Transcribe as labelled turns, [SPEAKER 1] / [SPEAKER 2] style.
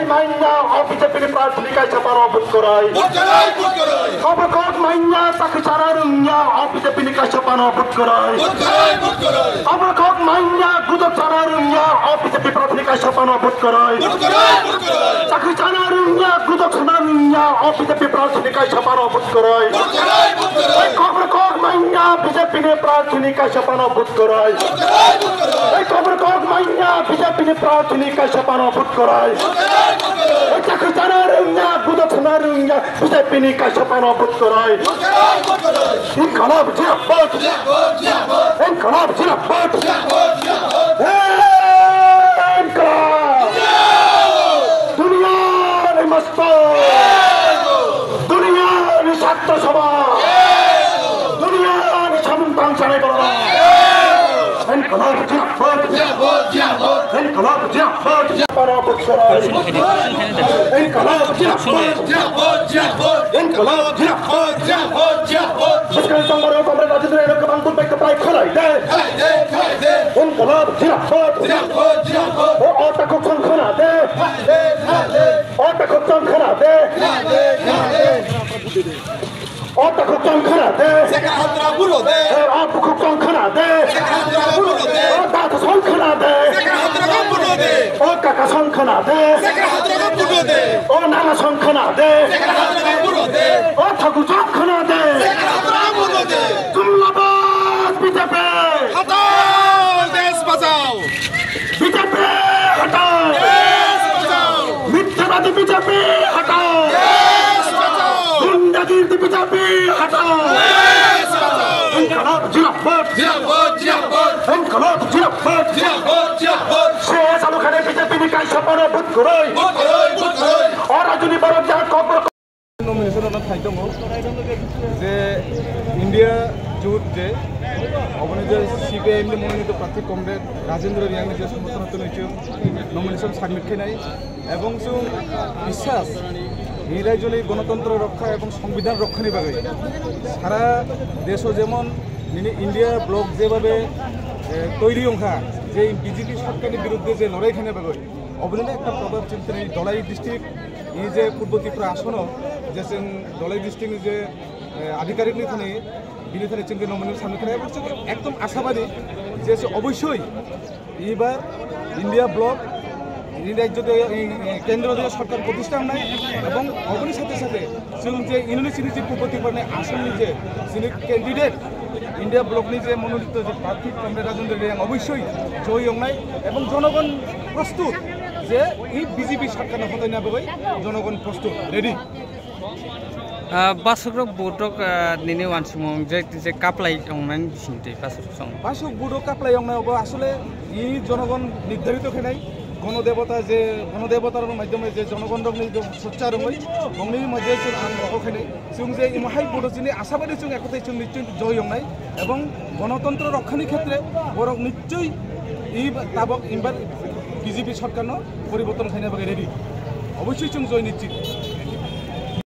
[SPEAKER 1] মাইন্না বিজেপির প্রার্থীকায় ছাপানো ভোট করাই খবর কোট মাইন্না তাকে ছাড়া রুমিয়া বিজেপির কাছে ছাপানো ভোট করাই খবর কোট মাইন্না গুজব ছাড়া রুমিয়া বিজেপি প্রার্থীকায় ছাপানো ভোট করাই চাকরি ছাড়া রুমিয়া গুজব ছাড়া রুমিয়া বিজেপি প্রার্থীকায় ছাপানো ভোট করাই খবর কোট মাইন্না বিজেপির প্রার্থীকায় ছাপানো ভোট করাই খবর কোট মাইন্না বিজেপির প্রার্থীকায় ছাপানো ভোট করাই চাকরি ছাড়া রুমিয়া গুজব ছাড়া রুমিয়া বিজেপি কাছে ছাপানো ভোট করাই ইনকলাব জিন্দাবাদ ইনকলাব জিন্দাবাদ ইনকলাব দুনিয়ার মস্ত দুনিয়ার ছাত্র সভা দুনিয়ার সন্তান চালাই বলো ইনকলাব জিন্দাবাদ ইনকলাব জিন্দাবাদ ছাপানো ভোট করাই ইনকলাব জিন্দাবাদ ইনকলাব জিন্দাবাদ Sekarang sampai pemerintah Rajeନ୍ଦ୍র এরকম আন্দোলন বাইকে প্রায় খোলাই দে ইনকলাব জিন্দাবাদ ও অটাকো সংখ্যা দে অটাকো সংখ্যা দে অটাকো সংখ্যা দে সেকাহাতরা বুড়ো দে অটাকো সংখ্যা দে সেকাহাতরা বুড়ো দে অটাকো সংখ্যা দে সেকাহাতরা বুড়ো দে ও কাকা সংখ্যা দে সেকাহাতরা বুড়ো দে ও নানা সংখ্যা দে সেকাহাতরা বুড়ো দে ও ঠাকুর সংখ্যা দে সেকাহাতরা বুড়ো দে জিন্দাবাদ বিজেপি হটাও দেশ বাঁচাও বিজেপি হটাও দেশ বাঁচাও মিথ্যাবাদী বিজেপি হটাও দেশ বাঁচাও গুন্ডাগির বিজেপি হটাও দেশ বাঁচাও ইনকলাব জিন্দাবাদ জিন্দাবাদ জিন্দাবাদ ইনকলাব জিন্দাবাদ জিন্দাবাদ জিন্দাবাদ শেষ আলোখানে বিজেপি কাছে ছাপানো ভোট করাই অরাজনী বড় যা খবর
[SPEAKER 2] নমিনেশন খাদ্য যে ইন্ডিয়া জোট যে অবনীত সিপিআইএম মনোনীত প্রার্থী কমরেড রাজেন্দ্র রিয়াং যে সমর্থন নমিনেশন সাবমিট খাই এবং বিশ্বাস এই রাজ্যের গণতন্ত্র রক্ষা এবং সংবিধান রক্ষার বাকে সারা দেশ যেমন ইন্ডিয়া ব্লক যেভাবে তৈরি অংশা যে বিজেপি সরকারের বিরুদ্ধে যে লড়াই খানে বাকে অবনীত একটা প্রভাব চিন্তা দলাই ডিস্ট্রিক্ট এই যে পূর্ব ত্রিপুরা আসন যে দলাই ডিস্ট্রিক্ট যে আধিকারিক থানে বিলি থানে চিন্তা নমিনেশন সামনে খানে এবং একদম আশাবাদী যে অবশ্যই এইবার ইন্ডিয়া ব্লক রাজ্য কেন্দ্রীয় সরকার প্রতিষ্ঠান নাই এবং অবনীর সাথে সাথে যে ইউনিভার্সিটি পূর্ব ত্রিপুরা আসন যে ক্যান্ডিডেট ইন্ডিয়া ব্লকনি যে মনোনীত যে প্রার্থী কমরেড রাজেন্দ্র রিয়াং অবশ্যই জয়ী নাই এবং জনগণ প্রস্তুত যে এই বিজেপি সরকার হতে না পাবে জনগণ প্রস্তুত রেডি
[SPEAKER 3] বাসক বুটক নিনে ওয়ানসিমং যে কাপলাই অংনান সিনতে
[SPEAKER 2] বাসক বুটক কাপলাই অংনায় আসলে এই জনগণ নির্ধারিত খেনাই গণদেবতার মাধ্যমে যে জনগণ সোচ্চার গংনির মধ্যে খেনে যে ইমাহাই বুড়ো চিনি আশাবাদী একতাই নিশ্চয় জয় নাই এবং গণতন্ত্র রক্ষার ক্ষেত্রে বড় নিশ্চয়ই এই তাবক ইনবার বিজেপি সরকার পরিবর্তন খাইনা বাকি রেডি অবশ্যই জয় নিশ্চিত